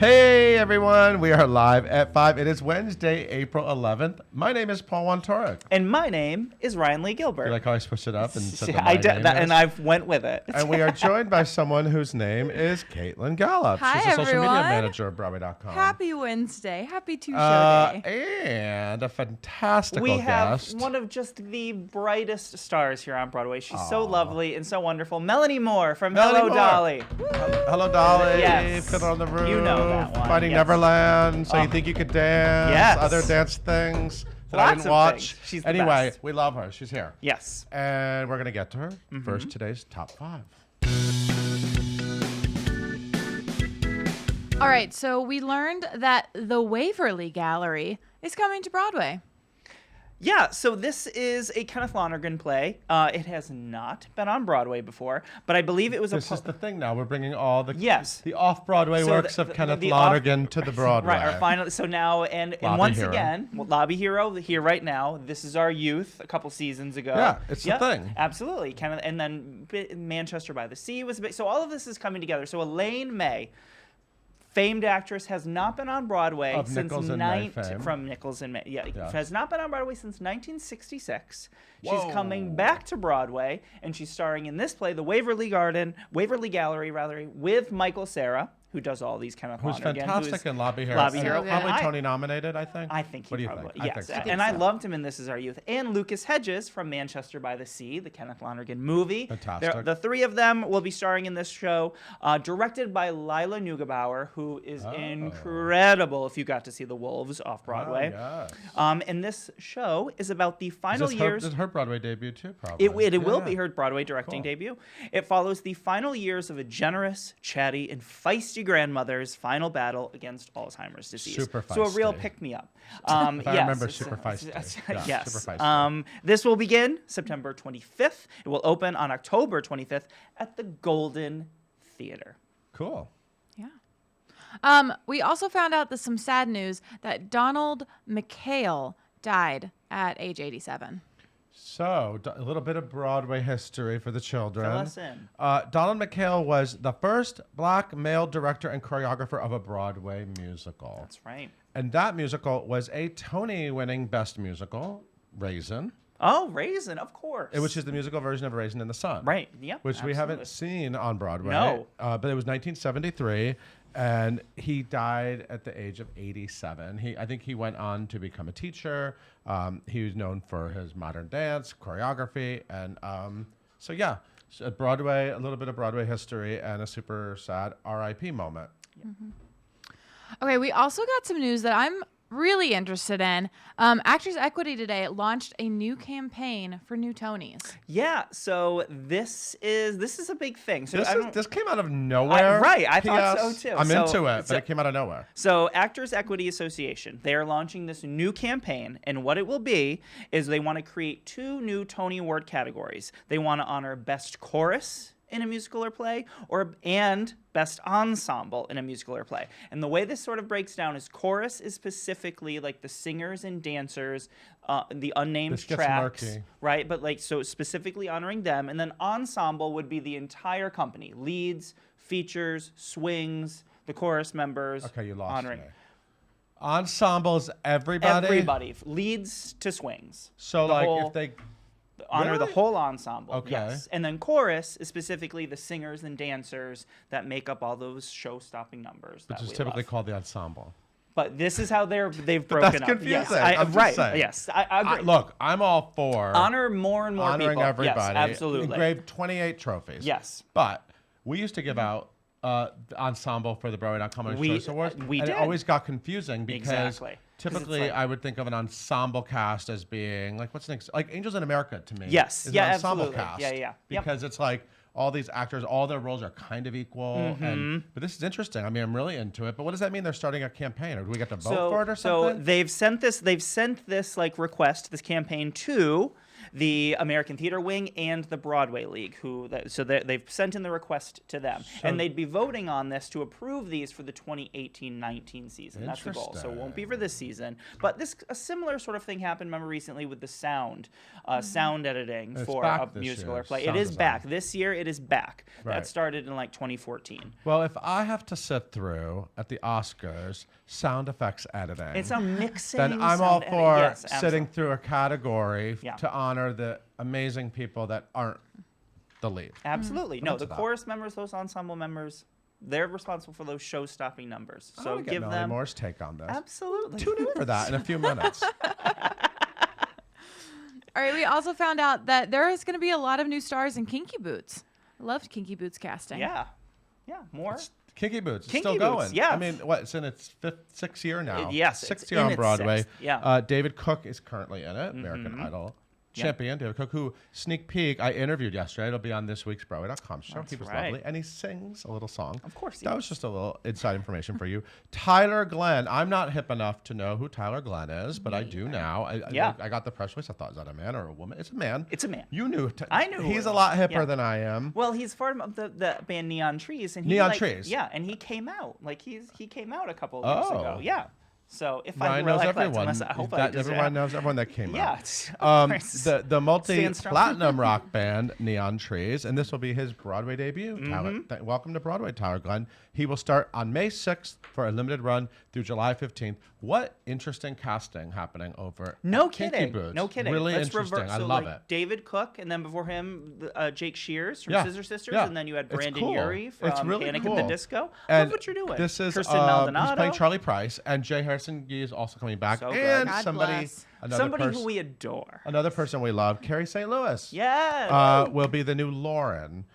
Hey everyone, we are live at 5. It is Wednesday, April 11th. My name is Paul Wontorek. And my name is Ryan Lee Gilbert. You like how I switched it up and said Yeah, I did that, and I went with it. And we are joined by someone whose name is Caitlin Gallup. Hi, She's a social everyone. media manager at Broadway.com. Happy Wednesday. Happy Two-Show Day. And a fantastical We have guest. one of just the brightest stars here on Broadway. She's so lovely and so wonderful. Melanie Moore from Melanie Hello, Moore. Dolly. Hello, Dolly. Yes. Fiddler on the Roof. You know that one. Finding Yes. Neverland. So You Think You Could Dance. Yes. Other dance things that I Lots didn't of watch. things. She's the Anyway, best. we love her. She's here. Yes. And we're going to get to her. First, today's top 5. All right, so we learned that the Waverly Gallery is coming to Broadway. Yeah, so this is a Kenneth Lonergan play. It has not been on Broadway before, but I believe it was This is the thing now. We're bringing all the the off-Broadway So works of Kenneth Lonergan to the Broadway. Right, our final. So now, and Lobby once Hero. again, Lobby Hero here right now. This is our youth a couple seasons ago. Yeah, it's the thing. Absolutely. Kenneth, and then Manchester by the Sea was a big. So all of this is coming together. So Elaine May, famed actress, has not been on Broadway Of since Nichols and May fame. from Nichols and May. Yeah, Yes. has not been on Broadway since 1966. Whoa. She's coming back to Broadway, and she's starring in this play, the Waverly Gallery, rather, with Michael Cera, who does all these Kenneth Who's Lonergan. fantastic in Lobby Hero. Lobby And Hero. Probably And Tony nominated, I think. I think What do he you probably, think? yes. I think so. And I loved him in This Is Our Youth. And Lucas Hedges from Manchester by the Sea, the Kenneth Lonergan movie. Fantastic. The three of them will be starring in this show, directed by Lila Neugebauer, who is incredible if you got to see The Wolves off Broadway. Oh, yes. And this show is about the final years. This is her Broadway debut, too, probably. It will Yeah. be her Broadway directing debut. It follows the final years of a generous, chatty, and feisty grandmother's final battle against Alzheimer's disease. Super So a real feisty. pick-me-up. If I remember, super feisty. Yeah, Yes. super feisty. This will begin September 25th. It will open on October 25th at the Golden Theater. Cool. Yeah. We also found out some sad news that Donald Mchale died at age 87. So, a little bit of Broadway history for the children. Fill us in. Donald Mchale was the first black male director and choreographer of a Broadway musical. That's right. And that musical was a Tony-winning Best Musical, Raisin, Oh, Raisin, of course. which is the musical version of Raisin in the Sun. Right, yep. Which we haven't absolutely. seen on Broadway. No. But it was 1973, and he died at the age of 87. I think he went on to become a teacher. He was known for his modern dance, choreography, and so Broadway, a little bit of Broadway history, and a super sad R.I.P. moment. Okay, we also got some news that I'm really interested in. Actors Equity today launched a new campaign for new Tonys. Yeah, so this is a big thing. So This came out of nowhere. I thought PS. so too. I'm So- into it, but so- it came out of nowhere. So Actors Equity Association, they are launching this new campaign, and what it will be is they want to create 2 new Tony Award categories. They want to honor Best Chorus in a musical or play, and Best Ensemble in a musical or play. And the way this sort of breaks down is chorus is specifically like the singers and dancers, the unnamed This gets tracks, murky. right? But like so specifically honoring them, and then ensemble would be the entire company, leads, features, swings, the chorus members. Okay, you lost honoring me. Ensembles, everybody? everybody, leads to swings. So, The like, whole- if they... honor the Really? whole ensemble. Okay. Yes. And then chorus is specifically the singers and dancers that make up all those show-stopping numbers. Which that is we typically love. called the ensemble. But this is how they've broken That's up. confusing. Yes, I'm just right. saying. Yes, I agree. Look, I'm all for Honor more and more honoring people. everybody. Yes, absolutely. Engraved 28 trophies. Yes. But we used to give out the ensemble for the Broadway.com Choice Awards. we and did. it always got confusing because Exactly. 'Cause it's typically like- I would think of an ensemble cast as being like what's next? Like Angels in America to me. Yes. is Yeah, an ensemble absolutely. cast. Yeah, yeah. Yep. Because it's like all these actors, all their roles are kind of equal. Mm-hmm. But this is interesting. I mean, I'm really into it. But what does that mean? They're starting a campaign, or do we get to vote for it or So something? they've sent this like request, this campaign to the American Theater Wing and the Broadway League, they've sent in the request to them, and they'd be voting on this to approve these for the 2018-19 season. That's the goal. So it won't be for this season, but a similar sort of thing happened. Remember recently with the sound editing for a musical or play. It is back this year. It is back. Right. That started in like 2014. Well, if I have to sit through at the Oscars sound effects editing, It's a mixing. then I'm all sound for editing. Yes, sitting absolutely. through a category Yeah. to honor the amazing people that aren't the lead. Absolutely. No, the into that. chorus members, those ensemble members, they're responsible for those show-stopping numbers. I So want to get give Melanie them Moore's take on this. absolutely. Tune in for that in a few minutes. All right, we also found out that there is going to be a lot of new stars in Kinky Boots. I loved Kinky Boots casting. Yeah, more. Kinky Boots, it's Kinky still Boots, going. yeah. I mean, what? It's in its sixth year now. Yes, sixth it's year in on its Broadway. sixth, yeah. David Cook is currently in it. American Idol champion David Cook, who sneak peek I interviewed yesterday. It'll be on this week's Broadway.com show. That's He was right. lovely, and he sings a little song. Of course he that does. was just a little inside information for you. Tyler Glenn. I'm not hip enough to know who Tyler Glenn is, but I do now. I got the press release. I thought, is that a man or a woman? It's a man. It's a man. You knew. I knew. He's a lot hipper Yeah. than I am. Well, he's part of the band Neon Trees, and Neon Trees. Yeah, and he came out he came out a couple of years ago. Yeah. So if Ryan I knows recollect, everyone. unless I hope I Everyone knows everyone that came Yeah, out. it's- of course. The Stand strong. multi-platinum rock band Neon Trees, and this will be his Broadway debut. Mm-hmm. Welcome to Broadway, Tyler Glenn. He will start on May 6th for a limited run through July 15th. What interesting casting happening over No at Kinky kidding. Boots. No kidding. Really Let's interesting. revert. I So, love like, it. David Cook, and then before him, Jake Shears from Yeah. Scissor Sisters, Yeah. and then you had It's Brandon cool. Urie It's from really Panic cool. at the Disco. And Love what you're doing. This is Kirsten he's Maldonado. playing Charlie Price, and Jay Harrison Gee is also coming back, So good. and God somebody bless. Somebody who we adore. another person we love, Carrie St. Louis. Yeah. Will be the new Lauren.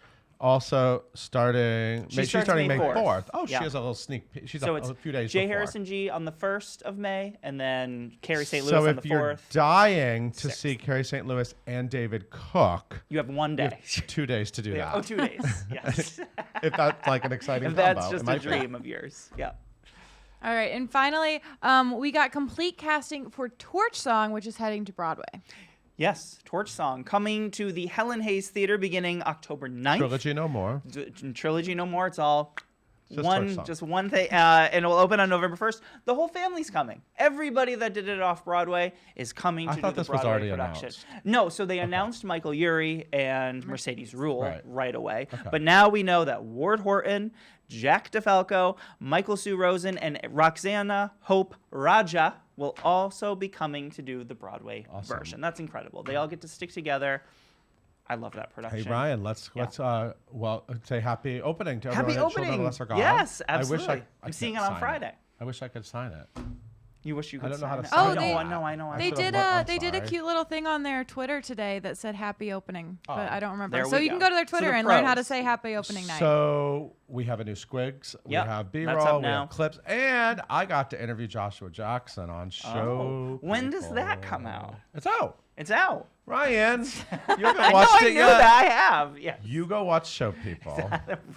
Also starting, She she's starts starting May May 4th. 4th. Oh, Yeah. she has a little sneak peek. She's So a it's few days Jay before. Harrison G on the 1st of May, and then Carrie St. Louis So on the if you're 4th. dying to 6th. see Carrie St. Louis and David Cook, You have one you day. have 2 days to do that. Oh, 2 days. Yes. If that's like an exciting if that's combo, it just a might be. dream of yours. Yeah. All right, and finally, we got complete casting for Torch Song, which is heading to Broadway. Yes, Torch Song coming to the Helen Hayes Theater beginning October 9th. Trilogy no more. Trilogy no more. It's all Just Torch Song. just one thing, and it will open on November 1st. The whole family's coming. Everybody that did it off Broadway is coming I to do thought the this was Broadway already production. announced. No, so they announced Michael Urie and Mercedes Ruehl Right. away. Okay. But now we know that Ward Horton, Jack DeFalco, Michael Sue Rosen, and Roxana Hope Raja will also be coming to do the Broadway Awesome. version. That's incredible. They all get to stick together. I love that production. Hey Ryan, let's say happy opening to Happy everyone at Children of opening. the Lesser God. Yes, I wish absolutely. I I'm seeing can't it on sign Friday. I wish I could sign it. You wish you I could don't know how sign to it. sign Oh, it. they- I know. They should've did looked. I'm they did a sorry. cute little thing on their Twitter today that said happy opening, but Oh. I don't remember. There So we you can go. go to their So Twitter the and learn how to pros. say happy opening night. So we have a new Squigs, we Yep, have that's B-roll, up we now. have clips, and I got to interview Joshua Jackson on Show. When does that People. come out? It's out. It's out. Ryan, you haven't I know watched I it knew yet. that. I have. Yeah. You go watch Show People.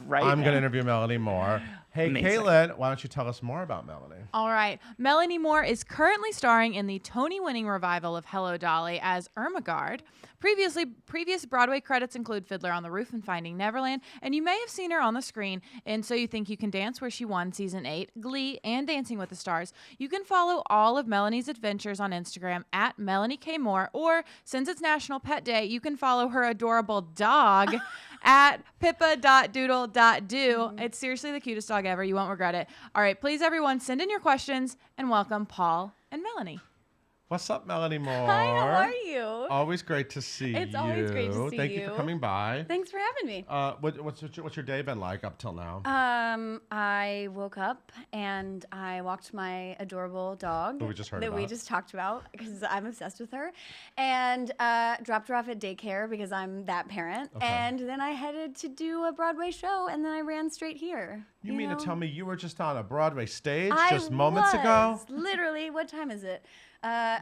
Right. I'm going to now. interview Melanie Moore. Hey, Amazing. Caitlin, why don't you tell us more about Melanie? All right. Melanie Moore is currently starring in the Tony-winning revival of Hello, Dolly as Ermengarde. Previous Broadway credits include Fiddler on the Roof and Finding Neverland, and you may have seen her on the screen in So You Think You Can Dance, where she won Season 8, Glee, and Dancing with the Stars. You can follow all of Melanie's adventures on Instagram at Melanie K. Moore, or since it's National Pet Day, you can follow her adorable dog at pippa.doodle.do. It's seriously the cutest dog ever. You won't regret it. All right, please, everyone, send in your questions and welcome Paul and Melanie. What's up, Melanie Moore? Hi, how are you? Always great to see you. It's always great to see Thank you you. for coming by. Thanks for having me. What's your day been like up till now? I woke up and I walked my adorable dog Who we just heard that we about. just talked about because I'm obsessed with her, and dropped her off at daycare because I'm that parent. Okay. And then I headed to do a Broadway show, and then I ran straight here. You mean know? to tell me you were just on a Broadway stage I just moments ago? was, literally, what time is it?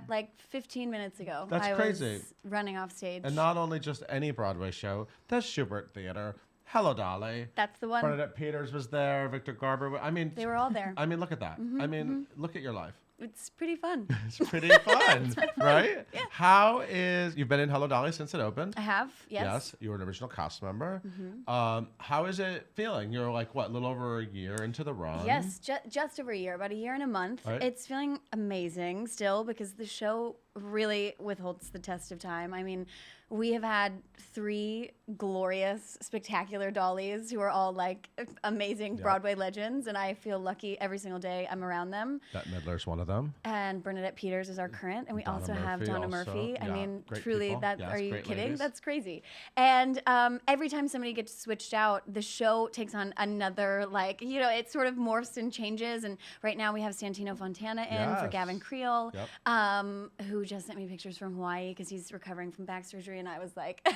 Like 15 minutes ago. That's I crazy. was running off stage. And not only just any Broadway show, the Schubert Theater. Hello, Dolly. That's the one. Bernadette Peters was there. Victor Garber. I mean, They were all there. I mean, look at that. I mean, look at your life. it's pretty fun. It's pretty fun, right? Yeah. You've been in Hello Dolly since it opened? I have, yes. Yes, you were an original cast member. How is it feeling? You're like, what, a little over a year into the run? Yes, just over a year, about a year and a month. Right. It's feeling amazing still because the show really withholds the test of time. I mean, we have had 3 glorious, spectacular Dollys who are all like amazing Broadway legends, and I feel lucky every single day I'm around them. Bette Midler's one of them. And Bernadette Peters is our current, and we Donna also have Murphy Donna also. Murphy. I Yeah, mean, great truly, people. that Yes, are you great kidding? ladies. That's crazy. And every time somebody gets switched out, the show takes on another, like, it sort of morphs and changes. And right now we have Santino Fontana in for Yes. Gavin Creel, Yep. who just sent me pictures from Hawaii because he's recovering from back surgery, and I was like,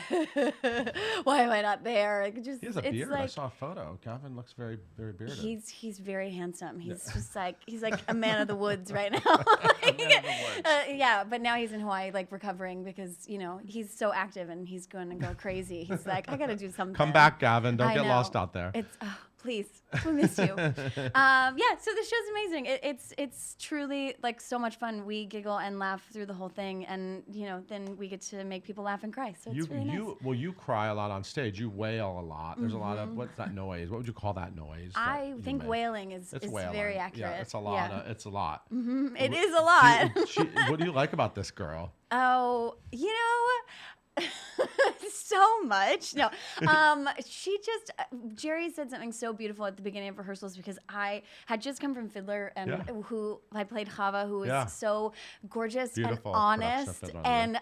why am I not there? He has a beard. I saw a photo. Gavin looks very, very bearded. He's very handsome. He's just like he's like a man of the woods right now. Yeah, but now he's in Hawaii, like recovering because he's so active and he's going to go crazy. He's like, I got to do something. Come back, Gavin. Don't I get know. lost out there. It's please, we miss you. Yeah, so the show's amazing. It's truly like so much fun. We giggle and laugh through the whole thing, and then we get to make people laugh and cry. So it's really nice. You cry a lot on stage. You wail a lot. There's a lot of what's that noise? What would you call that noise? I think wailing is wailing. very accurate. Yeah, it's a lot. Yeah. It's a lot. It is a lot. What do you like about this girl? Oh, so much. No, she just, Jerry said something so beautiful at the beginning of rehearsals because I had just come from Fiddler and who I played Chava, who was so gorgeous Beautiful and production of honest. Fiddler, And,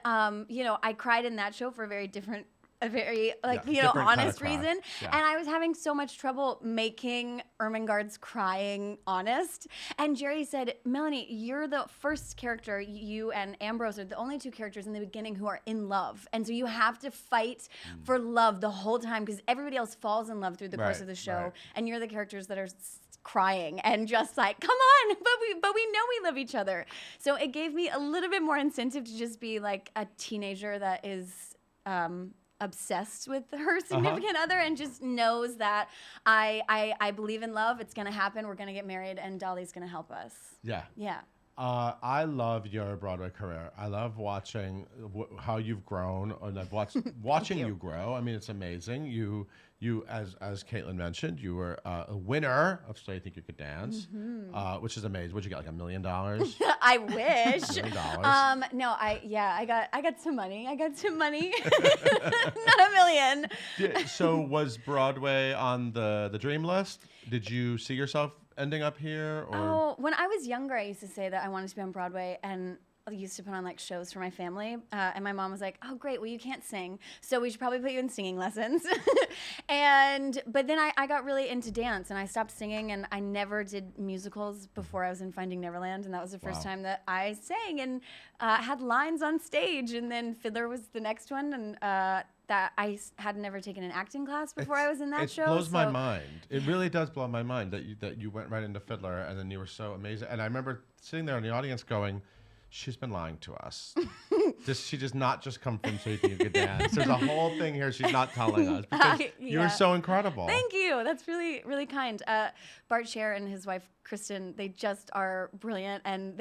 I cried in that show for a very different different kind of honest cry. reason. Yeah. And I was having so much trouble making Ermengarde's crying honest. And Jerry said, Melanie, you're the first character, you and Ambrose are the only 2 characters in the beginning who are in love. And so you have to fight for love the whole time because everybody else falls in love through the course of the show. Right. And you're the characters that are crying and just like, come on, but we know we love each other. So it gave me a little bit more incentive to just be like a teenager that is obsessed with her significant other and just knows that I believe in love. It's gonna happen. We're gonna get married, and Dolly's gonna help us. Yeah. Yeah. I love your Broadway career. I love watching how you've grown, and I've watched watching you grow. I mean, it's amazing. You as Caitlin mentioned, you were a winner of So You Think You Could Dance, which is amazing. What'd you get, like $1 million? I wish. $1 million. No, I got some money. I got some money. Not $1 million. So was Broadway on the dream list? Did you see yourself ending up here? Or? Oh, when I was younger, I used to say that I wanted to be on Broadway, and I used to put on like shows for my family. And my mom was like, "Oh, great. Well, you can't sing, so we should probably put you in singing lessons." But then I got really into dance, and I stopped singing, and I never did musicals before I was in Finding Neverland, and that was the first time that I sang and had lines on stage. And then Fiddler was the next one, and that I had never taken an acting class before I was in that show. It blows my mind. It really does blow my mind that you went right into Fiddler, and then you were so amazing. And I remember sitting there in the audience going, she's been lying to us. She does not just come from So You Think You Could Dance. There's a whole thing here she's not telling us because you were so incredible. Thank you. That's really, really kind. Bart Scher and his wife, Kristen, they just are brilliant. And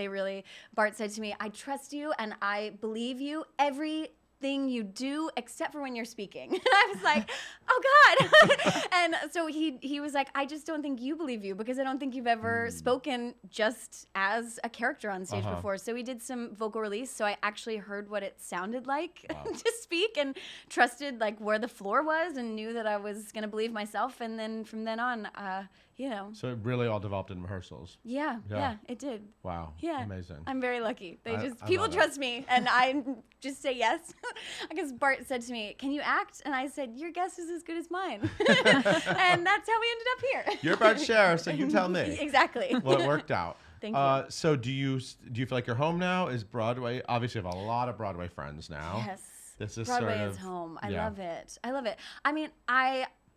Bart said to me, I trust you and I believe you everything you do except for when you're speaking. And I was like, oh God. And so he was like, I just don't think you believe you because I don't think you've ever spoken just as a character on stage before. So we did some vocal release. So I actually heard what it sounded like to speak and trusted like where the floor was and knew that I was going to believe myself. And then from then on, So it really all developed in rehearsals. Yeah, it did. Wow. Yeah. Amazing. I'm very lucky. I People love it. trust me and I just say yes. Because Bart said to me, can you act? And I said, your guess is as good as mine. And that's how we ended up here. You're Bart Scher, so you tell me. Exactly. Well, it worked out. Thank you. So do you feel like you're home now? Is Broadway, obviously you have a lot of Broadway friends now. Yes. This is Broadway sort of, is home. I love it. I love it. I mean,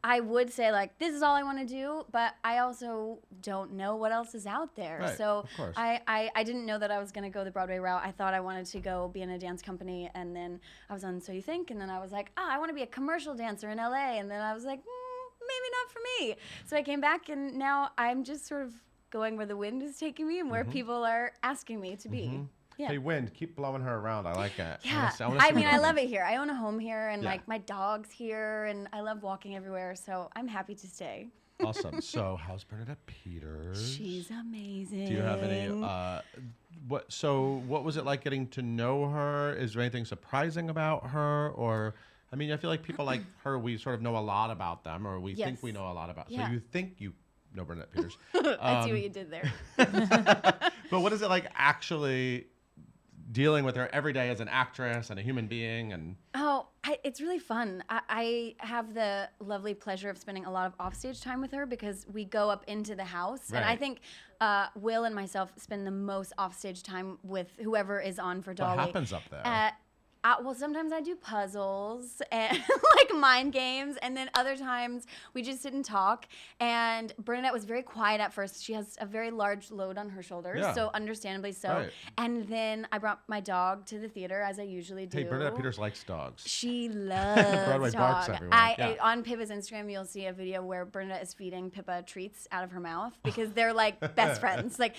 I would say like this is all I want to do, but I also don't know what else is out there. Right, So of course. I didn't know that I was going to go the Broadway route. I thought I wanted to go be in a dance company, and then I was on So You Think, and then I was like, I want to be a commercial dancer in LA, and then I was like, maybe not for me. So I came back, and now I'm just sort of going where the wind is taking me and where people are asking me to be. Yeah. Hey, wind, keep blowing her around. I like it. Yeah, I mean, I love it here. I own a home here, and like my dog's here, and I love walking everywhere. So I'm happy to stay. Awesome. So, how's Bernadette Peters? She's amazing. Do you have any? What was it like getting to know her? Is there anything surprising about her, or? I mean, I feel like people like her, we sort of know a lot about them, or we think we know a lot about. So you think you know Bernadette Peters. I see what you did there. But what is it like actually dealing with her every day as an actress and a human being? And it's really fun. I have the lovely pleasure of spending a lot of offstage time with her because we go up into the house. Right. And I think Will and myself spend the most offstage time with whoever is on for Dolly. What happens up there? Well, sometimes I do puzzles and like mind games, and then other times we just sit and talk. And Bernadette was very quiet at first. She has a very large load on her shoulders, so understandably so. Right. And then I brought my dog to the theater, as I usually do. Hey, Bernadette Peters likes dogs. She loves Broadway barks dog. everywhere. On Pippa's Instagram, you'll see a video where Bernadette is feeding Pippa treats out of her mouth because they're like best friends. Like,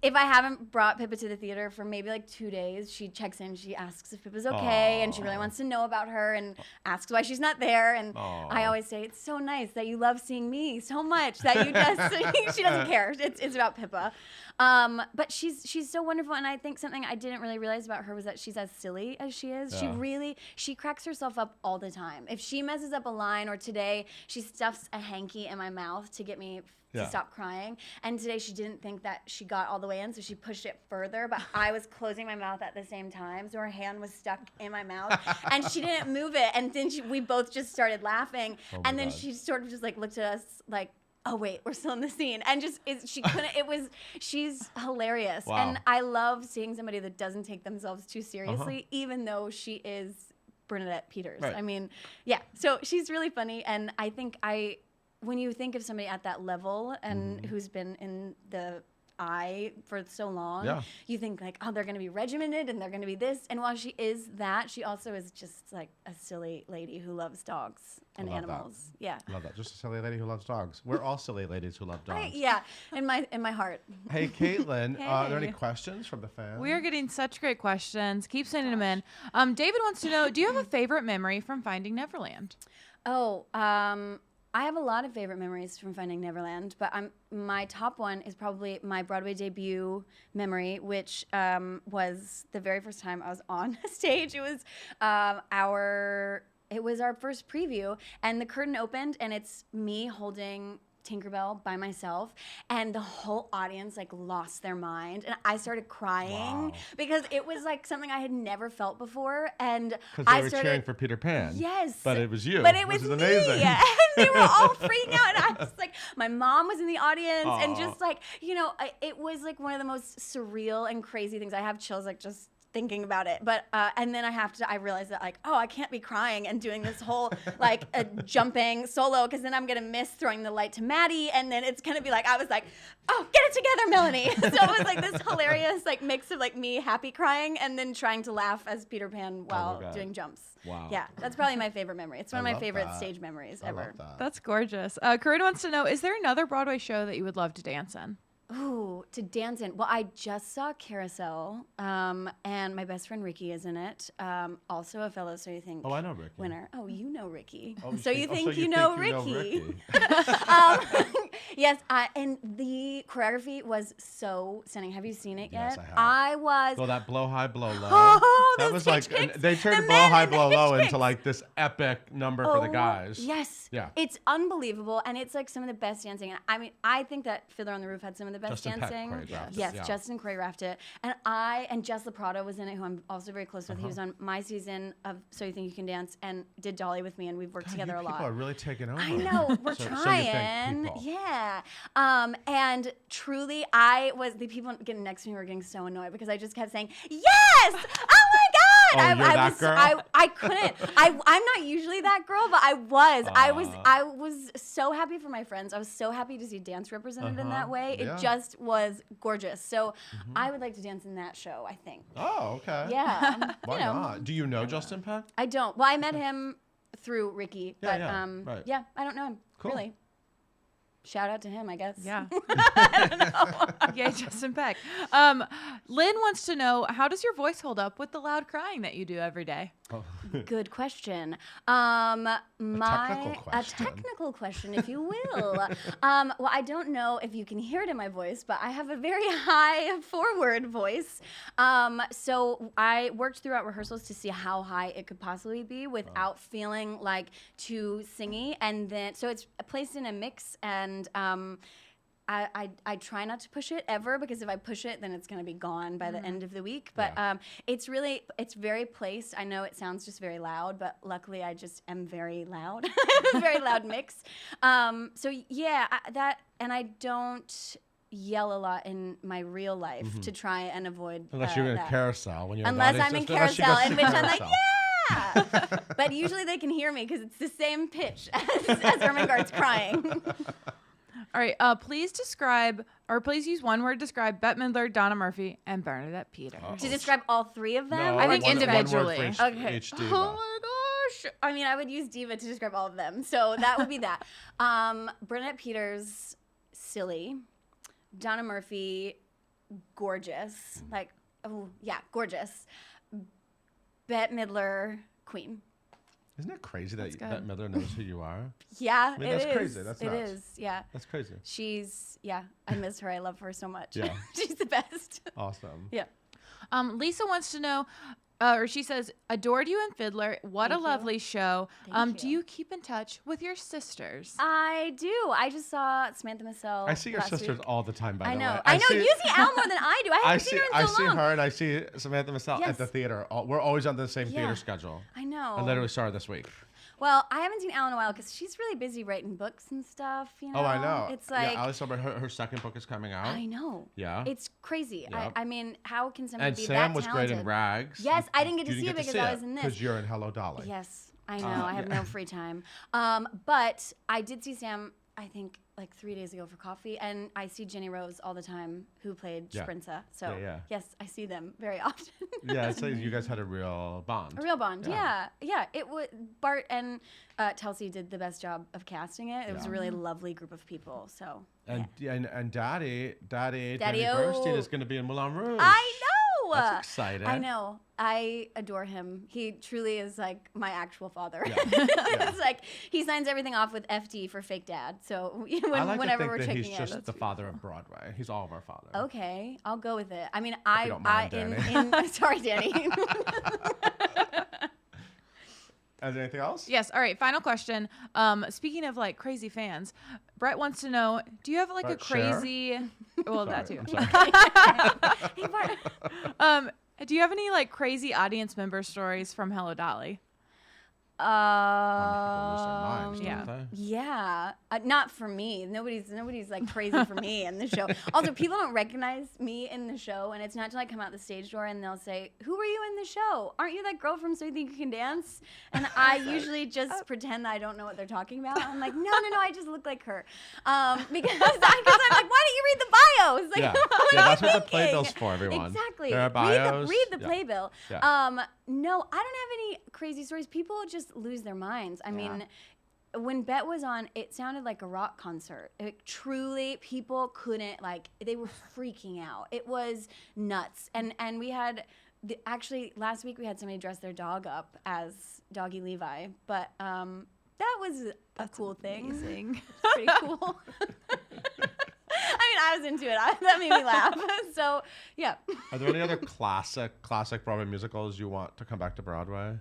if I haven't brought Pippa to the theater for maybe like 2 days, she checks in, she asks if Pippa's okay, and she really wants to know about her and asks why she's not there. And I always say, it's so nice that you love seeing me so much that you just, she doesn't care. It's about Pippa. But she's so wonderful. And I think something I didn't really realize about her was that she's as silly as she is. She cracks herself up all the time. If she messes up a line, or today she stuffs a hanky in my mouth to get me to stop crying. And today she didn't think that she got all the way in, so she pushed it further, but I was closing my mouth at the same time, so her hand was stuck in my mouth, and she didn't move it. And then we both just started laughing, and then she sort of just like looked at us like, oh wait, we're still in the scene, and she's hilarious. Wow. And I love seeing somebody that doesn't take themselves too seriously, even though she is Bernadette Peters. Right. I mean, so she's really funny, and I think when you think of somebody at that level and who's been in the eye for so long, you think like, oh, they're going to be regimented and they're going to be this. And while she is that, she also is just like a silly lady who loves dogs and animals. That. Yeah. Love that. Just a silly lady who loves dogs. We're all silly ladies who love dogs. In my heart. Hey, Caitlin, are there any questions from the fans? We are getting such great questions. Keep sending them in. David wants to know, do you have a favorite memory from Finding Neverland? I have a lot of favorite memories from Finding Neverland, but my top one is probably my Broadway debut memory, which was the very first time I was on a stage. It was our first preview, and the curtain opened, and it's me holding Tinkerbell by myself, and the whole audience like lost their mind, and I started crying because it was like something I had never felt before, and because they were cheering for Peter Pan. Yes, but it was you. But it was which is me. amazing. And they were all freaking out, and I was like, my mom was in the audience, and just like it was like one of the most surreal and crazy things. I have chills like just thinking about it, but and then I realized that like, oh, I can't be crying and doing this whole like a jumping solo, because then I'm gonna miss throwing the light to Maddie, and then it's gonna be like, I was like, oh, get it together, Melanie. So it was like this hilarious like mix of like me happy crying and then trying to laugh as Peter Pan while doing jumps. Wow. Yeah, that's probably my favorite memory. It's one of my favorite stage memories ever. I love that. That's gorgeous. Corinne wants to know, is there another Broadway show that you would love to dance in? Ooh, to dance in. Well, I just saw Carousel, and my best friend Ricky is in it. Also a fellow So You Think Oh, I know Ricky. winner. Oh, you know Ricky. Oh, so you think you think know you know Ricky. Ricky. Yes, and the choreography was so stunning. Have you seen it Yes, yet? I have. I was. Well, that blow high, blow low. Oh, that those was like hitch kicks, they turned the blow men high, and the blow low hitch into kicks. like this epic number for the guys. Yes. Yeah. It's unbelievable, and it's like some of the best dancing. And I mean, I think that Fiddler on the Roof had some of the best Justin Peck dancing. choreographed it, Yes, yeah. Justin choreographed it, and Jess Laprado was in it, who I'm also very close with. He was on my season of So You Think You Can Dance, and did Dolly with me, and we've worked together a lot. People are really taking over. I know, we're So you think trying. people. Yeah. And truly, the people getting next to me were getting so annoyed because I just kept saying, yes! Oh my God! Oh, you're that girl? I couldn't. I'm not usually that girl, but I was. I was so happy for my friends. I was so happy to see dance represented in that way. It just was gorgeous. So I would like to dance in that show, I think. Oh, okay. Yeah. Why not? Do you know Justin Peck? I don't. Well, I met him through Ricky, but right. yeah, I don't know him. Cool. Really. Shout out to him, I guess. Yeah. I don't know. Justin Peck. Lynn wants to know, how does your voice hold up with the loud crying that you do every day? Good question. technical A question. technical question, if you will. Well, I don't know if you can hear it in my voice, but I have a very high forward voice. So I worked throughout rehearsals to see how high it could possibly be without feeling like too singy. And then, so it's placed in a mix, and I try not to push it ever, because if I push it, then it's going to be gone by the end of the week. But it's very placed. I know it sounds just very loud, but luckily I just am very loud. Very loud mix. So yeah, and I don't yell a lot in my real life to try and avoid Unless you're in that. carousel. When you're Unless in the I'm in audience, unless you carousel, go in see which I'm like, Carousel. yeah. But usually they can hear me because it's the same pitch as Ermengarde's crying. All right. Please use one word to describe Bette Midler, Donna Murphy, and Bernadette Peters. To describe all three of them? No, I think one word for individually. each, Okay. each diva. Oh my gosh. I mean, I would use diva to describe all of them. So that would be that. Bernadette Peters, silly. Donna Murphy, gorgeous. Like, oh, yeah, gorgeous. Bette Midler, queen. Isn't it crazy that good. Midler knows who you are? Yeah, I mean, it that's is. crazy. That's It nuts. is, yeah. That's crazy. I miss her. I love her so much. Yeah. She's the best. Awesome. Yeah. Lisa wants to know, or she says, adored you in Fiddler. What Thank a you. lovely show. Thank Do you. you keep in touch with your sisters? I do. I just saw Samantha Michelle. I see your last sisters week. all the time, by I the know. way. I know. You see Al more than I do. I haven't seen her in I so see long. her and I see Samantha Michelle Yes. at the theater. We're always on the same Yeah. theater schedule. I know. I literally saw her this week. Well, I haven't seen Al in a while because she's really busy writing books and stuff. You know. Oh, I know. It's like yeah, Alice Silver, her second book is coming out. I know. Yeah. It's crazy. Yep. I mean, how can somebody And be Sam that was talented? great in Rags. Yes, I didn't get to You see it because I was in this. Because you're in Hello, Dolly. Yes, I know. I have no free time. But I did see Sam, I think, like 3 days ago for coffee. And I see Jenny Rose all the time, who played Yeah. Sprinza. So, Yeah, yeah. yes, I see them very often. Yeah, it's like you guys had a real bond. A real bond. Yeah. Yeah. It was Bart and Telsey did the best job of casting it. It was a really lovely group of people. So, And Daddy Daddy-o. Bernstein is going to be in Moulin Rouge. I know. That's exciting. I know. I adore him. He truly is like my actual father. Yeah. It's like he signs everything off with FD for fake dad. So I like whenever to we're think that checking he's in, just the father of Broadway. He's all of our father. okay, I'll go with it. I mean, you don't mind, Danny. sorry, Danny. Is there anything else? Yes. All right. Final question. Speaking of like crazy fans, Brett wants to know: do you have like Brett a Scherer? crazy? Well, that Sorry, too. I'm sorry. Hey, Bart. Do you have any like crazy audience member stories from Hello Dolly? People lose their minds, yeah. don't they? Yeah, not for me. Nobody's like crazy for me in the show. Also, people don't recognize me in the show, and it's not till I come out the stage door and they'll say, "Who are you in the show? Aren't you that girl from So You Think You Can Dance?" And I usually just pretend that I don't know what they're talking about. I'm like, no, I just look like her, because I'm like, why didn't you read the bios? Like, Yeah. what Yeah, am I that's what the thinking? playbill's for, everyone. Exactly. There are bios. Read the Yeah. playbill. Yeah. No, I don't have any crazy stories. People just lose their minds. I mean, when Bette was on, it sounded like a rock concert. It truly, people couldn't, like, they were freaking out. It was nuts. And we had, actually, last week we had somebody dress their dog up as Doggy Levi. But that was a cool thing. Amazing. It's pretty cool. I mean, I was into it. That made me laugh. So, yeah. Are there any other classic Broadway musicals you want to come back to Broadway?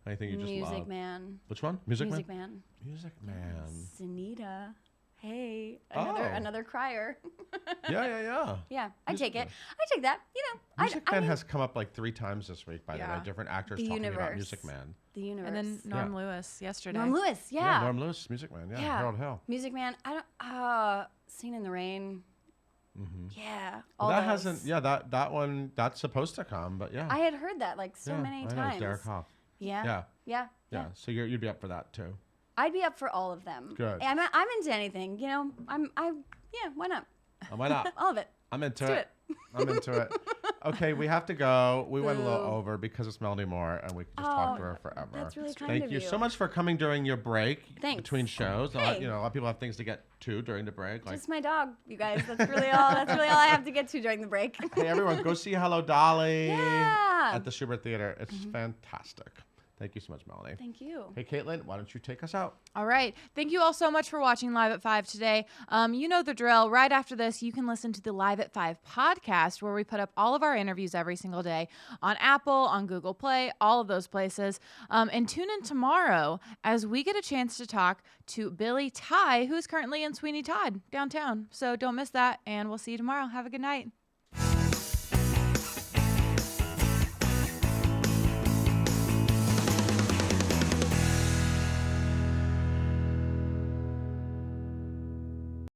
Anything you just Music love? Man. Which one? Music Music Man? Man. Music Man. Zanita. Hey, Oh. another crier. Yeah. Yeah, I Music take it. Man. I take that. You know, Music I Man mean, has come up like 3 times this week, by the Yeah. way. Different actors The talking about universe. Music Man. the universe. And then Norm Lewis yesterday. Norm Lewis. Yeah. Norm Lewis, Music Man. Yeah, Yeah. Harold Hill. Music Man. I don't. Singing in the Rain. Yeah. Well, All that those. hasn't. Yeah, that one that's supposed to come, but yeah. I had heard that like so Yeah, many I know, it's times. Derek Hough. Yeah. Yeah. Yeah. So you'd be up for that too. I'd be up for all of them. Good. I'm into anything. You know. Yeah. Why not? Why not? All of it. I'm into Let's it. I'm into it. Okay, we have to go. We went a little Boo. over because it's Melanie Moore, and we could just talk to her forever. that's really kind Thank of you you. so much for coming during your break Thanks. between shows. Hey. A lot of people have things to get to during the break. Like, Just my dog, you guys. That's really all. That's really all I have to get to during the break. hey, everyone, go see Hello Dolly Yeah. at the Schubert Theater. It's fantastic. Thank you so much, Melanie. Thank you. Hey, Caitlin, why don't you take us out? All right. Thank you all so much for watching Live at 5 today. You know the drill. Right after this, you can listen to the Live at 5 podcast where we put up all of our interviews every single day on Apple, on Google Play, all of those places. And tune in tomorrow as we get a chance to talk to Billy Ty, who's currently in Sweeney Todd downtown. So don't miss that, and we'll see you tomorrow. Have a good night.